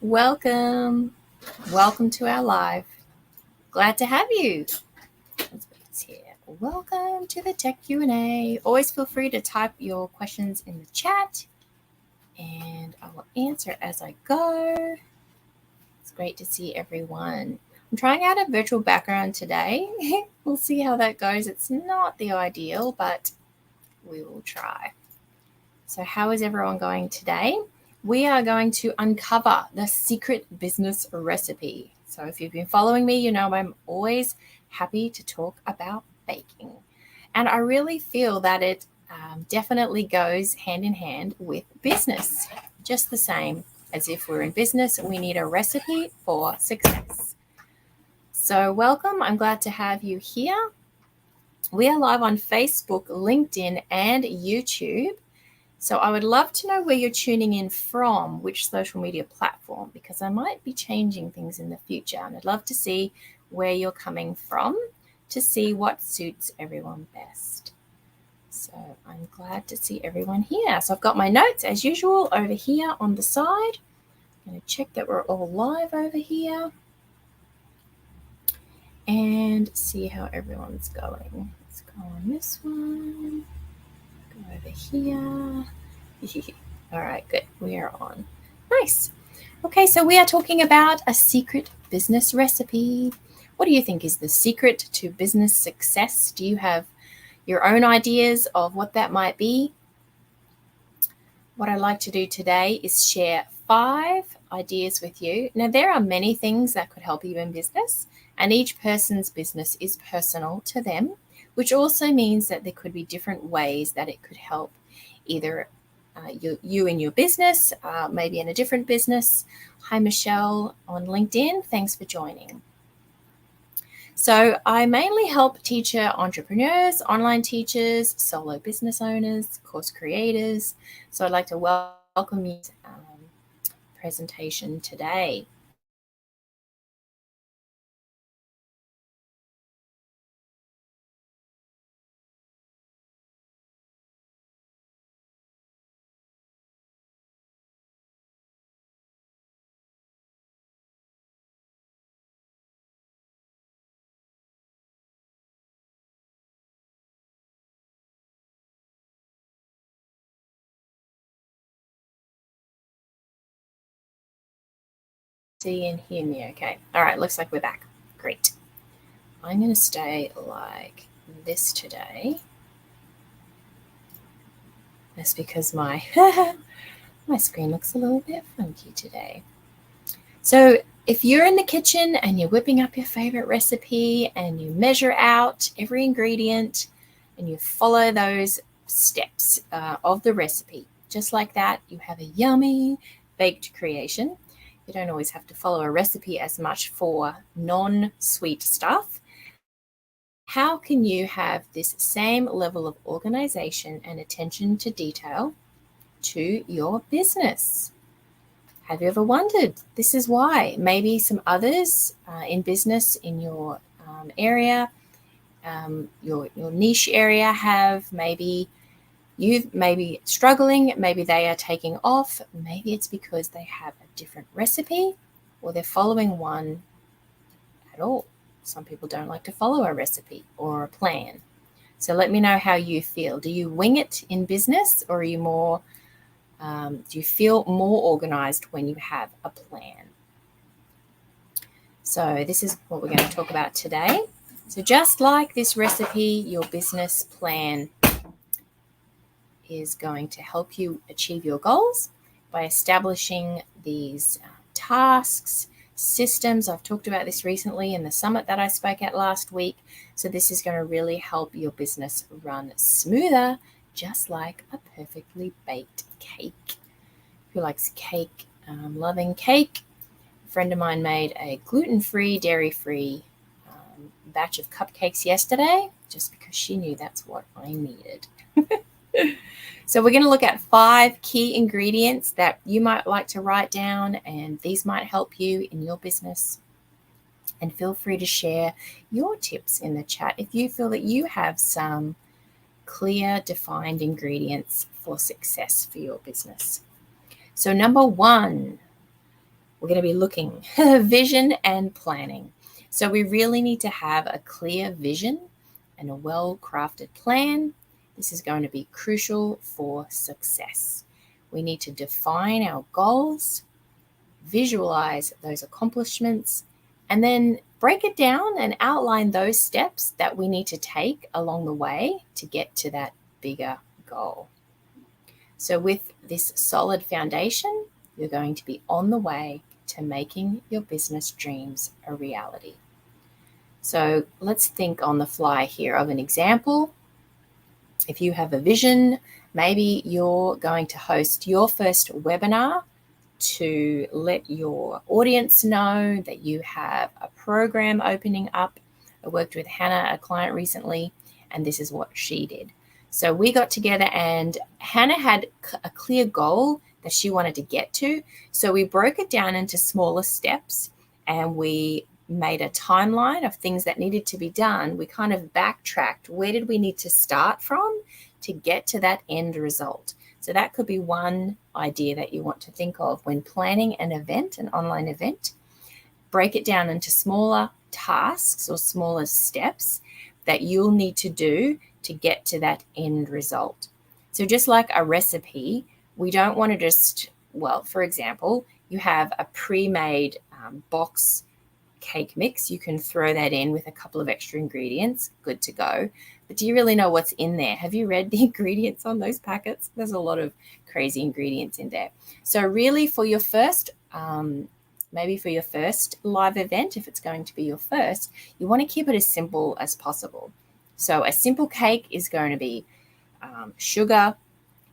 Welcome. Welcome to our live. Glad to have you. It's here. Welcome to the Tech Q&A. Always feel free to type your questions in the chat and I will answer as I go. It's great to see everyone. I'm trying out a virtual background today. We'll see how that goes. It's not the ideal, but we will try. So how is everyone going today? We are going to uncover the secret business recipe. So if you've been following me, you know I'm always happy to talk about baking. And I really feel that it definitely goes hand in hand with business, just the same as if we're in business, we need a recipe for success. So welcome, I'm glad to have you here. We are live on Facebook, LinkedIn, and YouTube. So I would love to know where you're tuning in from, which social media platform, because I might be changing things in the future. And I'd love to see where you're coming from to see what suits everyone best. So I'm glad to see everyone here. So I've got my notes as usual over here on the side. I'm going to check that we're all live over here and see how everyone's going. Let's go on this one, go over here. All right, good. We are on. Nice. Okay, so we are talking about a secret business recipe. What do you think is the secret to business success? Do you have your own ideas of what that might be? What I'd like to do today is share 5 ideas with you. Now, there are many things that could help you in business, and each person's business is personal to them, which also means that there could be different ways that it could help either you in your business, maybe in a different business. Hi, Michelle on LinkedIn. Thanks for joining. So I mainly help teacher entrepreneurs, online teachers, solo business owners, course creators. So I'd like to welcome you to presentation today. See and hear me okay. All right, looks like we're back. Great. I'm going to stay like this today. That's because my screen looks a little bit funky today. So if you're in the kitchen and you're whipping up your favorite recipe and you measure out every ingredient and you follow those steps of the recipe, just like that, you have a yummy baked creation. You don't always have to follow a recipe as much for non-sweet stuff. How can you have this same level of organization and attention to detail to your business? Have you ever wondered? This is why. Maybe some others in business in your area, your niche area have. Maybe you may be struggling. Maybe they are taking off. Maybe it's because they have a different recipe or they're following one at all. Some people don't like to follow a recipe or a plan. So let me know how you feel. Do you wing it in business or are you more do you feel more organized when you have a plan? So this is what we're going to talk about today. So just like this recipe, your business plan is going to help you achieve your goals by establishing these tasks, systems. I've talked about this recently in the summit that I spoke at last week. So this is going to really help your business run smoother, just like a perfectly baked cake. Who likes cake? Loving cake. A friend of mine made a gluten-free, dairy-free batch of cupcakes yesterday, just because she knew that's what I needed. So we're going to look at 5 key ingredients that you might like to write down, and these might help you in your business. And feel free to share your tips in the chat if you feel that you have some clear, defined ingredients for success for your business. So number 1, we're going to be looking vision and planning. So we really need to have a clear vision and a well-crafted plan. This is going to be crucial for success. We need to define our goals, visualize those accomplishments, and then break it down and outline those steps that we need to take along the way to get to that bigger goal. So with this solid foundation, you're going to be on the way to making your business dreams a reality. So let's think on the fly here of an example. If you have a vision, maybe you're going to host your first webinar to let your audience know that you have a program opening up. I worked with Hannah, a client recently, and this is what she did. So we got together and Hannah had a clear goal that she wanted to get to. So we broke it down into smaller steps and we made a timeline of things that needed to be done. We kind of backtracked. Where did we need to start from to get to that end result? So that could be one idea that you want to think of when planning an event, an online event. Break it down into smaller tasks or smaller steps that you'll need to do to get to that end result. So just like a recipe, we don't want to just, well, for example, you have a pre-made box cake mix. You can throw that in with a couple of extra ingredients, good to go. But do you really know what's in there? Have you read the ingredients on those packets? There's a lot of crazy ingredients in there. So really for your first, maybe for your first live event, if it's going to be your first, you want to keep it as simple as possible. So a simple cake is going to be sugar,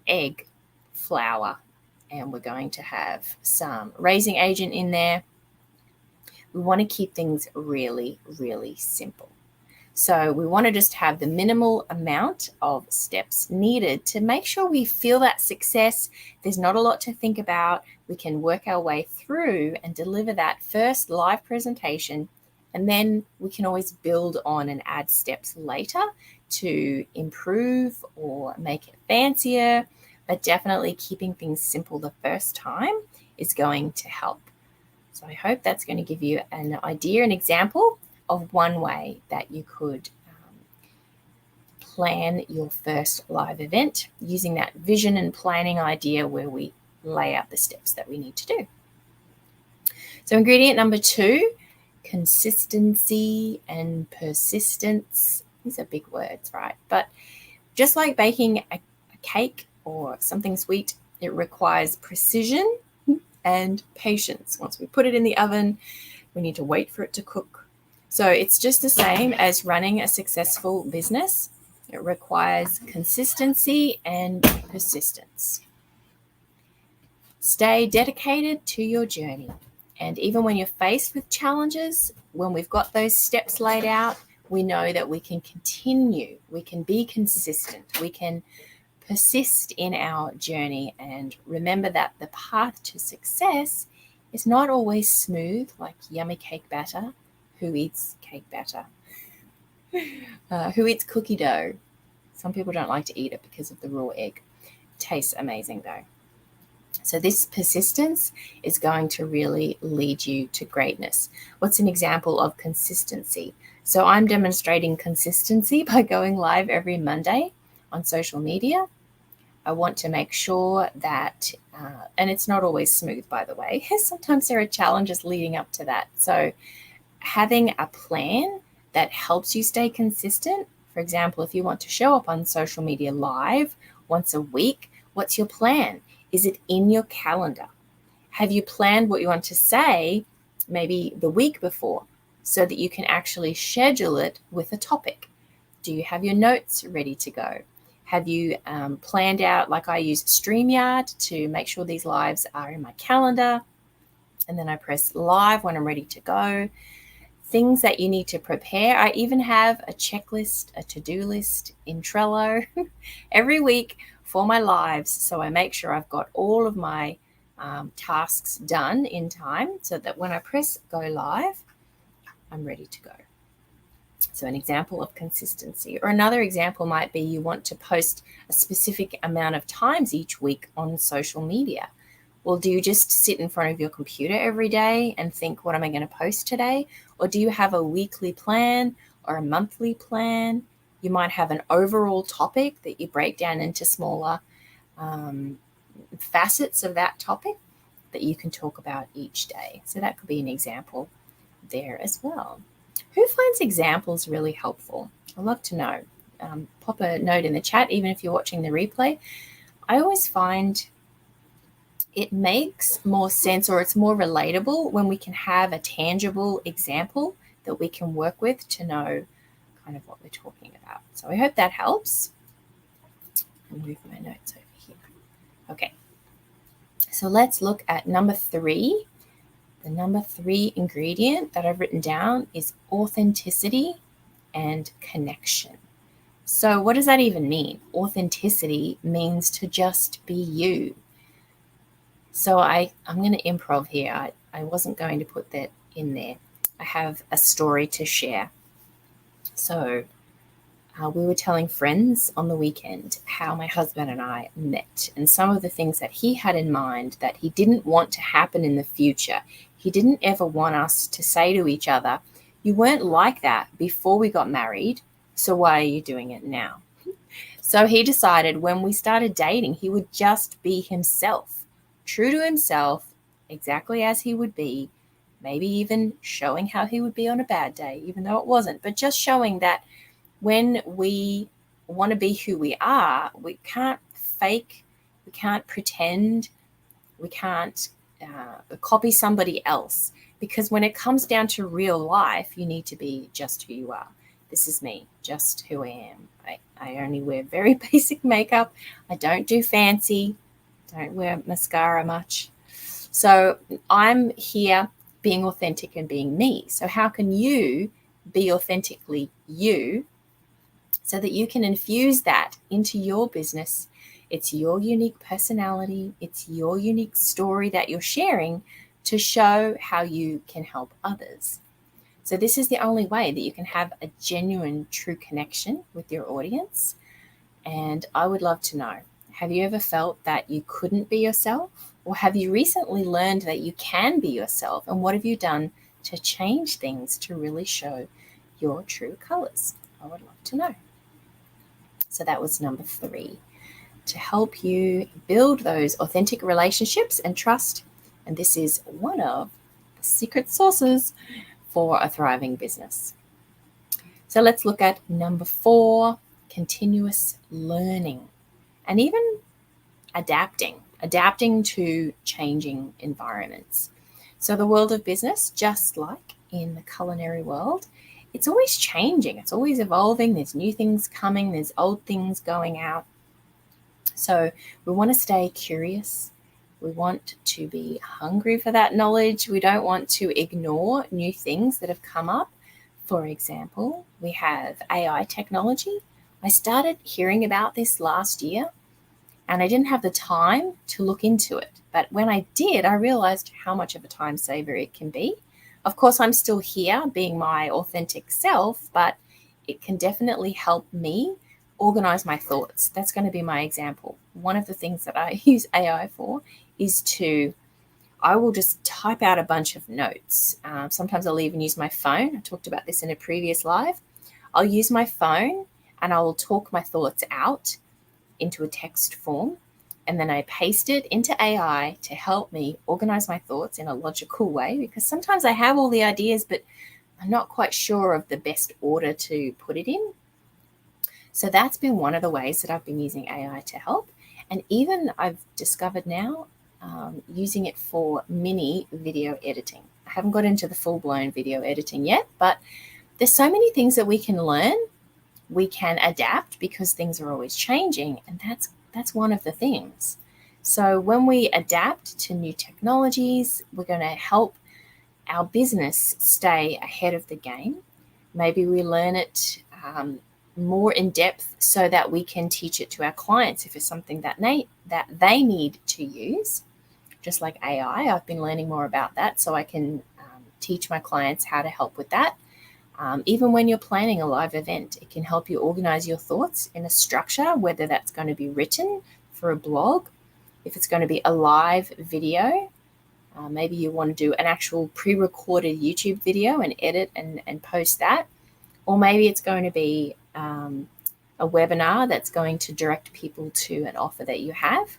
egg, flour, and we're going to have some raising agent in there. We want to keep things really, really simple. So we want to just have the minimal amount of steps needed to make sure we feel that success. There's not a lot to think about. We can work our way through and deliver that first live presentation, and then we can always build on and add steps later to improve or make it fancier. But definitely keeping things simple the first time is going to help. So I hope that's going to give you an idea, an example of one way that you could plan your first live event using that vision and planning idea where we lay out the steps that we need to do. So ingredient number 2, consistency and persistence. These are big words, right? But just like baking a cake or something sweet, it requires precision and patience. Once we put it in the oven, we need to wait for it to cook. So it's just the same as running a successful business. It requires consistency and persistence. Stay dedicated to your journey. And even when you're faced with challenges, when we've got those steps laid out, we know that we can continue. We can be consistent. We can persist in our journey and remember that the path to success is not always smooth like yummy cake batter. Who eats cake batter? Who eats cookie dough? Some people don't like to eat it because of the raw egg. It tastes amazing though. So this persistence is going to really lead you to greatness. What's an example of consistency? So I'm demonstrating consistency by going live every Monday on social media. I want to make sure that, and it's not always smooth, by the way. Sometimes there are challenges leading up to that. So having a plan that helps you stay consistent. For example, if you want to show up on social media live once a week, what's your plan? Is it in your calendar? Have you planned what you want to say maybe the week before so that you can actually schedule it with a topic? Do you have your notes ready to go? Have you planned out, like I use StreamYard to make sure these lives are in my calendar, and then I press live when I'm ready to go. Things that you need to prepare. I even have a checklist, a to-do list in Trello every week for my lives. So I make sure I've got all of my tasks done in time so that when I press go live, I'm ready to go. So an example of consistency. Or another example might be you want to post a specific amount of times each week on social media. Well, do you just sit in front of your computer every day and think, what am I going to post today? Or do you have a weekly plan or a monthly plan? You might have an overall topic that you break down into smaller facets of that topic that you can talk about each day. So that could be an example there as well. Who finds examples really helpful? I'd love to know. Pop a note in the chat, even if you're watching the replay. I always find it makes more sense, or it's more relatable when we can have a tangible example that we can work with to know kind of what we're talking about. So I hope that helps. I'll move my notes over here. Okay. So let's look at number 3. The number 3 ingredient that I've written down is authenticity and connection. So what does that even mean? Authenticity means to just be you. So I'm going to improv here. I wasn't going to put that in there. I have a story to share. So we were telling friends on the weekend how my husband and I met, and some of the things that he had in mind that he didn't want to happen in the future. He didn't ever want us to say to each other, you weren't like that before we got married, so why are you doing it now? So he decided when we started dating, he would just be himself, true to himself, exactly as he would be, maybe even showing how he would be on a bad day, even though it wasn't, but just showing that when we want to be who we are, we can't fake, we can't pretend, we can't copy somebody else. Because when it comes down to real life, you need to be just who you are. This is me, just who I am. I only wear very basic makeup. I don't do fancy, don't wear mascara much. So I'm here being authentic and being me. So how can you be authentically you so that you can infuse that into your business? It's your unique personality. It's your unique story that you're sharing to show how you can help others. So this is the only way that you can have a genuine, true connection with your audience. And I would love to know, have you ever felt that you couldn't be yourself? Or have you recently learned that you can be yourself? And what have you done to change things to really show your true colors? I would love to know. So that was number 3, to help you build those authentic relationships and trust. And this is one of the secret sources for a thriving business. So let's look at number 4, continuous learning and even adapting to changing environments. So the world of business, just like in the culinary world, it's always changing. It's always evolving. There's new things coming. There's old things going out. So we want to stay curious. We want to be hungry for that knowledge. We don't want to ignore new things that have come up. For example, we have AI technology. I started hearing about this last year, and I didn't have the time to look into it. But when I did, I realized how much of a time saver it can be. Of course, I'm still here being my authentic self, but it can definitely help me organize my thoughts. That's going to be my example. One of the things that I use AI for is I will just type out a bunch of notes. Sometimes I'll even use my phone. I talked about this in a previous live. I'll use my phone and I will talk my thoughts out into a text form, and then I paste it into AI to help me organize my thoughts in a logical way, because sometimes I have all the ideas, but I'm not quite sure of the best order to put it in. So that's been one of the ways that I've been using AI to help. And even I've discovered now using it for mini video editing. I haven't got into the full-blown video editing yet, but there's so many things that we can learn. We can adapt because things are always changing, and that's one of the things. So when we adapt to new technologies, we're going to help our business stay ahead of the game. Maybe we learn it more in depth so that we can teach it to our clients if it's something that they need to use. Just like AI, I've been learning more about that so I can teach my clients how to help with that. Even when you're planning a live event, it can help you organize your thoughts in a structure, whether that's going to be written for a blog if it's going to be a live video, maybe you want to do an actual pre-recorded YouTube video and edit and post that. Or maybe it's going to be a webinar that's going to direct people to an offer that you have.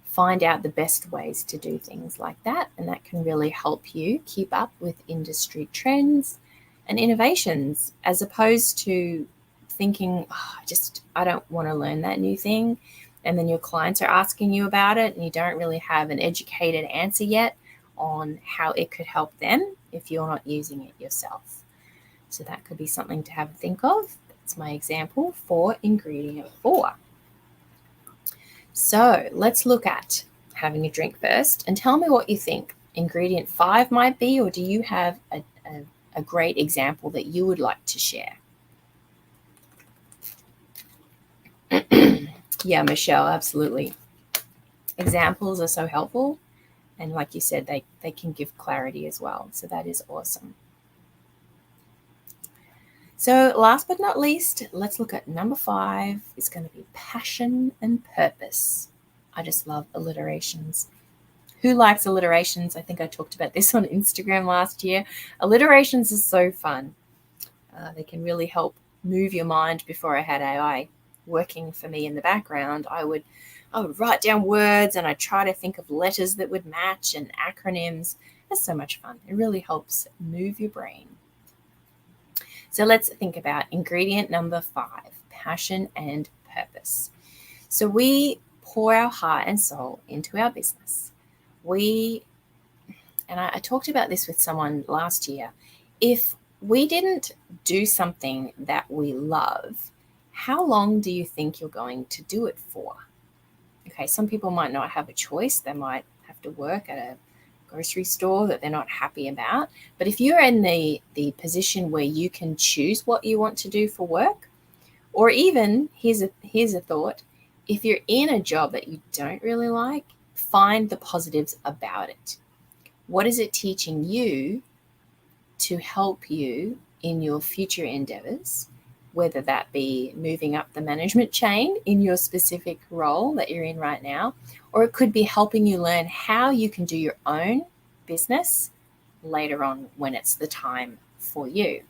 Find out the best ways to do things like that, and that can really help you keep up with industry trends and innovations, as opposed to thinking, I don't want to learn that new thing, and then your clients are asking you about it and you don't really have an educated answer yet on how it could help them if you're not using it yourself. So that could be something to have a think of. That's my example for ingredient 4. So let's look at having a drink first and tell me what you think ingredient 5 might be, or do you have a great example that you would like to share? Yeah, Michelle, absolutely. Examples are so helpful. And like you said, they can give clarity as well. So that is awesome. So last but not least, let's look at number 5. It's going to be passion and purpose. I just love alliterations. Who likes alliterations? I think I talked about this on Instagram last year. Alliterations are so fun. They can really help move your mind. Before I had AI working for me in the background, I would write down words and I'd try to think of letters that would match and acronyms. It's so much fun. It really helps move your brain. So let's think about ingredient number 5, passion and purpose. So we pour our heart and soul into our business. I talked about this with someone last year. If we didn't do something that we love, how long do you think you're going to do it for? Okay, some people might not have a choice. They might have to work at a grocery store that they're not happy about. But if you're in the position where you can choose what you want to do for work, or even, here's a thought, if you're in a job that you don't really like, find the positives about it. What is it teaching you to help you in your future endeavors, whether that be moving up the management chain in your specific role that you're in right now, or it could be helping you learn how you can do your own business later on when it's the time for you.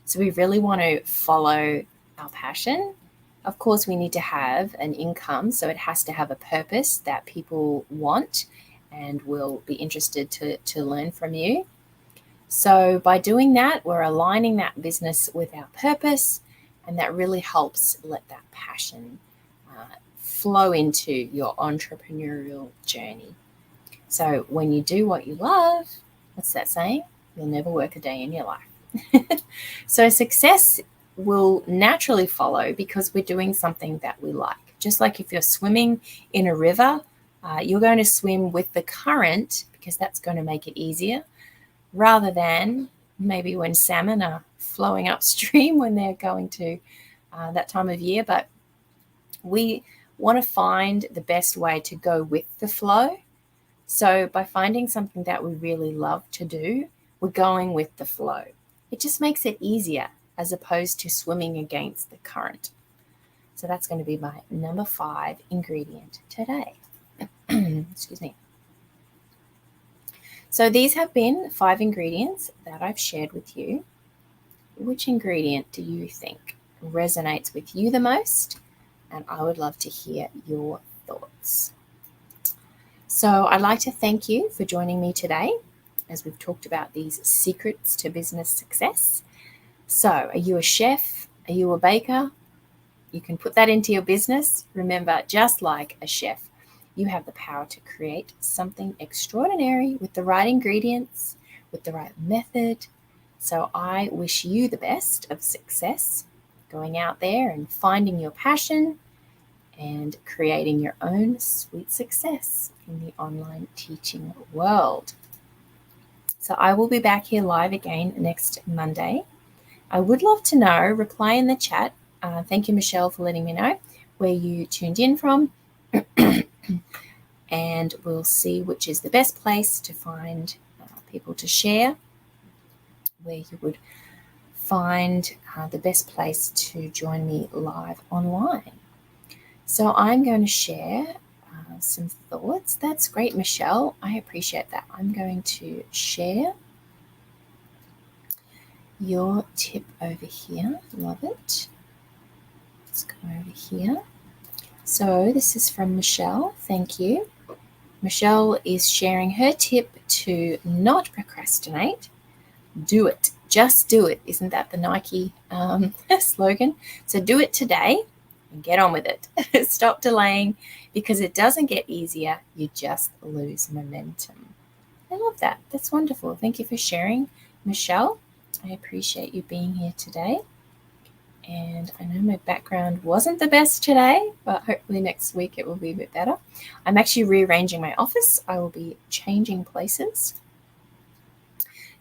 So we really want to follow our passion. Of course, we need to have an income, so it has to have a purpose that people want and will be interested to learn from you. So by doing that, we're aligning that business with our purpose, and that really helps let that passion flow into your entrepreneurial journey. So when you do what you love, what's that saying? You'll never work a day in your life. So success will naturally follow because we're doing something that we like. Just like if you're swimming in a river, you're going to swim with the current because that's going to make it easier, rather than maybe when salmon are flowing upstream when they're going to that time of year. But we want to find the best way to go with the flow. So by finding something that we really love to do, we're going with the flow. It just makes it easier as opposed to swimming against the current. So that's going to be my number 5 ingredient today. Excuse me. So these have been 5 ingredients that I've shared with you. Which ingredient do you think resonates with you the most? And I would love to hear your thoughts. So I'd like to thank you for joining me today as we've talked about these secrets to business success. So are you a chef? Are you a baker? You can put that into your business. Remember, just like a chef, you have the power to create something extraordinary with the right ingredients, with the right method. So I wish you the best of success going out there and finding your passion and creating your own sweet success in the online teaching world. So I will be back here live again next Monday. I would love to know, reply in the chat. Thank you, Michelle, for letting me know where you tuned in from. And we'll see which is the best place to find people to share, where you would find the best place to join me live online. So I'm going to share some thoughts. That's great, Michelle. I appreciate that. I'm going to share your tip over here. Love it. Let's go over here. So this is from Michelle. Thank you. Michelle is sharing her tip to not procrastinate. Do it. Just do it. Isn't that the Nike slogan? So do it today and get on with it. Stop delaying because it doesn't get easier. You just lose momentum. I love that. That's wonderful. Thank you for sharing, Michelle. I appreciate you being here today. And I know my background wasn't the best today, but hopefully next week it will be a bit better. I'm actually rearranging my office. I will be changing places.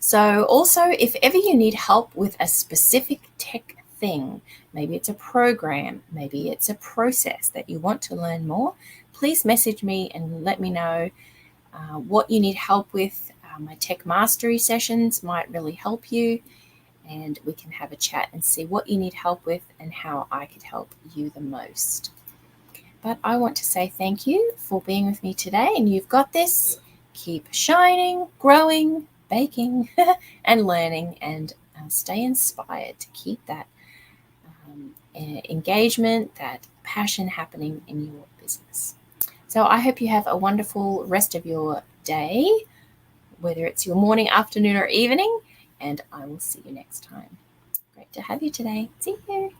So also, if ever you need help with a specific tech thing, maybe it's a program, maybe it's a process that you want to learn more, please message me and let me know what you need help with. My tech mastery sessions might really help you, and we can have a chat and see what you need help with and how I could help you the most. But I want to say thank you for being with me today, and you've got this. Keep shining, growing, baking, and learning, and stay inspired to keep that engagement, that passion happening in your business. So I hope you have a wonderful rest of your day, whether it's your morning, afternoon, or evening, and I will see you next time. Great to have you today. See you.